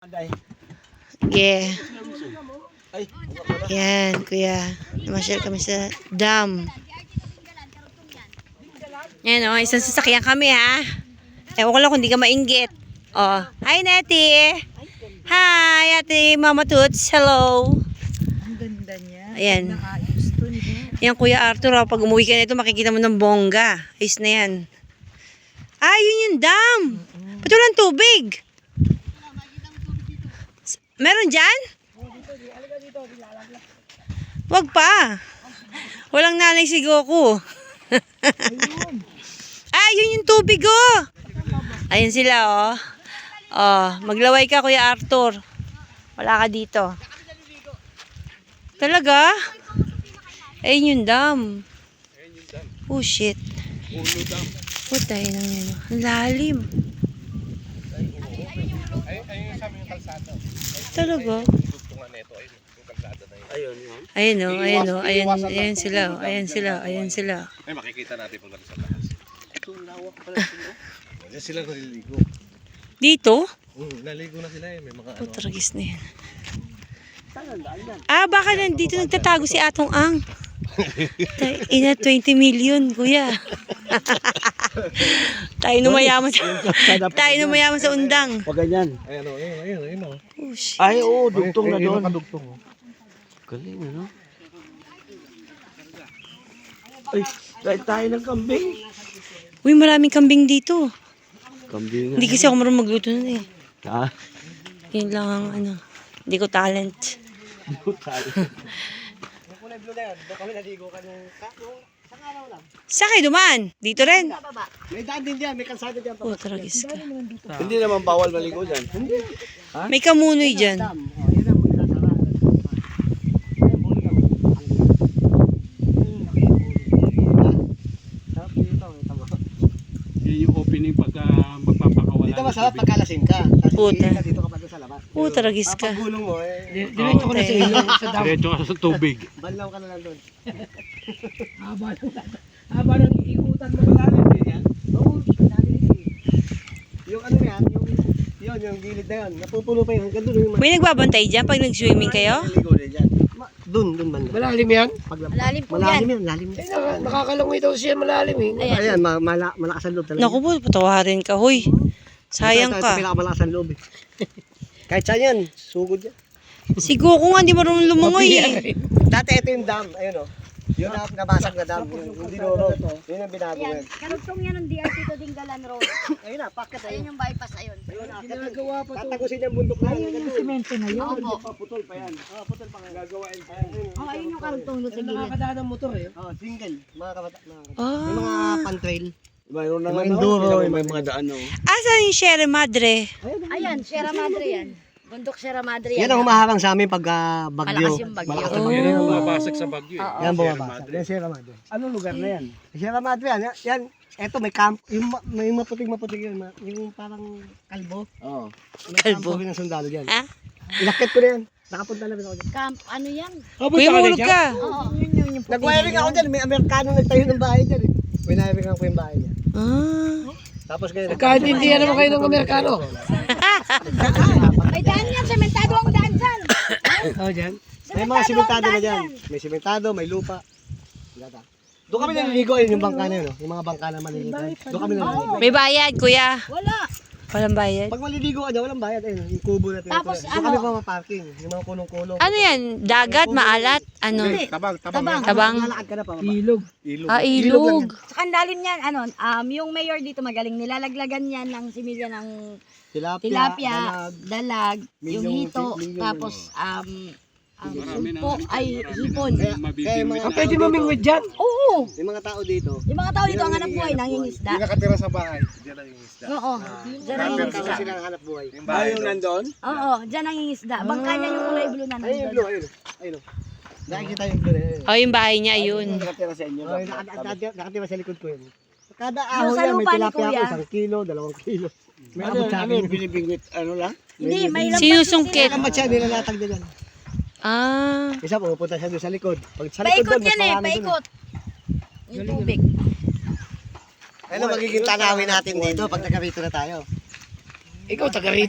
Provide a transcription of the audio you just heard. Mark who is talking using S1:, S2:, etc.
S1: Yeah. Yan, kuya. Namasyal kami sa dam. Yan o, isang sasakyan kami ha. Ewan ko lang kung di ka mainggit. Oh, hi Nettie. Hi, Ate Mama Toots. Hello.
S2: Ang ganda niya.
S1: Ayan.
S2: Nakaayos to niya.
S1: Yan, Kuya Arthur. Oh, pag umuwi ka na ito, makikita mo ng bongga. Ayos na yan. Ah, yun yung dam. Ba't walang tubig? Meron dyan? Wag pa. Walang nanay si Goku. Ah, yun yung tubig oh. Ayun sila oh. Oh, maglaway ka Kuya Arthur. Wala ka dito. Talaga? Ayun yung dam. Oh shit. Putay nang yan. Ang lalim. Talaga? Ayun oh, ayun oh, ayun sila, oh, ayun sila, ayun sila.
S3: Ay, makikita natin pag nasa taas.
S2: Itong lawak pala sila.
S3: Diyan sila naliligo.
S1: Dito?
S3: Naligo na sila eh. May mga
S1: Oh, tragis na yan. Ah, baka nandito nagtatago si Atong Ang. Ina, 20 million, kuya. Tayo numayaman sa undang.
S2: Pag ganyan.
S3: Ayun o, ayun o.
S1: Oh, shit.
S2: Ay, oo, dugtong na doon.
S3: Nakadugtong o.
S2: Galing, ano? Ay, kahit tayo ng kambing.
S1: Uy, maraming kambing dito.
S2: Kambing.
S1: Hindi kasi ako marunong magluto nun eh.
S2: Ha?
S1: Yun lang ang ano. Hindi ko talent. Saan kayo dumaan? Dito rin?
S2: May daan din dyan, may kalsada dyan.
S1: Oh, tragis ka.
S2: Hindi naman bawal maligo dyan. Hindi.
S1: May kamunoy dyan.
S4: Yun yung opening pagka magpapakawala.
S2: Dito masarap pagkalasin ka.
S1: Puta.
S2: Dito ka pa doon sa labas.
S1: Oh, tragis ka.
S2: Pagulong mo eh.
S4: Diretso
S1: ka na sa ilong,
S4: Diretso ka sa tubig.
S2: Banlaw ka na lang doon.
S5: Haba ng iikutan mo malalim yan.
S2: Oo, yung ano yan, yung gilid na yan. Napupuno pa yun. Hanggang doon yung
S1: May nagbabantay dyan pag nag-swimming kayo?
S2: Ligo na dyan. Doon banda.
S5: Malalim yan?
S1: Malalim po
S2: Malalim yan, lalim yan.
S5: Nakakalungoy daw siya malalim eh.
S2: Ayan, malakas ang loob talaga.
S1: Naku po, patawarin ka. Huy, sayang
S2: Ito
S1: ka.
S2: pinakamalakas ang loob eh. Kahit saan yan, sugod yan.
S1: Si Goku nga, hindi marunong lumungoy eh.
S2: Dati ito yung dam, ayun o. Yung nabasag na dam, yung dinuro. Yun ang binago yan.
S6: Karugtong yan ng DRT to Dingalan Road.
S2: Ayun na, packet
S6: Ayun
S2: ayun.
S6: yung bypass ayun.
S5: Ginagawa pa to.
S2: Tatagusin yung bundok na yan.
S5: Yung semento na yun.
S6: Opo.
S2: Putol pa yan. Putol pa nga. Gagawain pa yan.
S6: Oh, ayun yung karugtong doon sa
S5: Yung
S6: gilid.
S5: nakakadaan ng motor eh.
S2: Single. Mga kabata.
S1: Ah.
S2: May mga pan-trail.
S3: Mayroon na
S2: Yung
S3: nga
S2: mga enduro,
S3: may mga daan o.
S1: Asan yung Sierra Madre?
S6: Ayan, Sierra Madre yan. Bundok Sierra Madre yan.
S2: Yan ang humaharang sa amin pagka bagyo.
S6: Malakas yung bagyo.
S2: Malakas ang
S1: Oh.
S2: bagyo.
S3: Yan ang mabasag sa bagyo eh.
S2: Yan bumabasag. Yan Sierra Madre.
S5: Anong lugar na yan?
S2: Sierra Madre yan. Yan. Eto may camp. Yung maputing yun. Yung parang kalbo.
S3: Oo.
S2: May
S1: Kalbo.
S2: campo rin ng sundalo dyan.
S1: Ha?
S2: Inakit ko na yan. Nakapunta na rin ako dyan.
S6: Camp, ano yan?
S1: Kuya, mahulog ka.
S6: Oo, yun yung puti.
S2: Nag-wiring ako dyan. May Amerikano nagtayo ng bahay dyan eh. Winawiring ko yung bahay niya.
S1: Ah.
S2: Tapos kayo.
S5: Kahit hindi yan naman kayo ng Amerikano.
S6: May daan yan, sementado ang daan dyan.
S2: Oh, dyan. May mga simentado na dyan. May simentado, may lupa. Gata. Doon kami naliligo ayun yung bangka na yun. Yung mga bangka na maliligo. Doon kami naliligo.
S1: May bayad, kuya.
S6: Wala.
S1: Walang bayad.
S2: Pag maliligo ka dyan, walang bayad. Ayun, yung kubo na tinatawag.
S6: Tapos,
S2: Doon kami pa maparking. Yung mga kulong-kulong.
S1: Ano yan? Dagat, maalat? Ano?
S3: Tabang.
S1: Tabang?
S2: Lalakad ka na pa.
S5: Ilog.
S1: Ah, ilog.
S6: Sa kandalim yan, yung mayor dito magaling, nilalaglagan yan ng similya ng tilapia, dalag, yung hito, tapos sumpo, ay hipon.
S5: Pwede mamingwid dyan?
S6: Oo,
S2: Yung mga tao dito.
S6: yung mga tao dito ang hanap buhay, nangingisda.
S3: Yung nakatira sa bahay. Diyan lang yung isda.
S6: Oo, dyan
S2: Kasi
S6: nangingisda.
S2: sila ang hanap buhay.
S3: Yung bahay doon.
S2: nandun?
S6: Oo, dyan nangingisda. Bangka niya yung kulay blue na
S2: Ayun yung
S6: nandun.
S2: blue. Ayun. Ayun. Nakikita yung blue. Ayun.
S1: Oh, yung bahay niya, yun.
S3: Nakatira sa inyo.
S2: Oh, nakatira sa likod ko yun. Kada
S6: Yung
S2: ahon
S6: sa
S2: yan, may
S6: lupa ni
S2: tilapia
S6: Kuya.
S2: ako, 1 kilo, 2 kilo. May abot sa akin.
S3: binibingwit? Ano lang?
S6: Hindi, may lampas
S1: Sinusungkit.
S2: Kamat siya, nilalatag na dyan.
S1: Ah.
S2: Isa pupunta siya doon sa likod. Pag sa likod
S6: Paikot
S2: doon, mas
S6: yan eh,
S2: marami doon.
S6: paikot. Yung tubig.
S2: Ano magiging tanawin natin dito pag taga rito na tayo?
S5: Ikaw taga rito.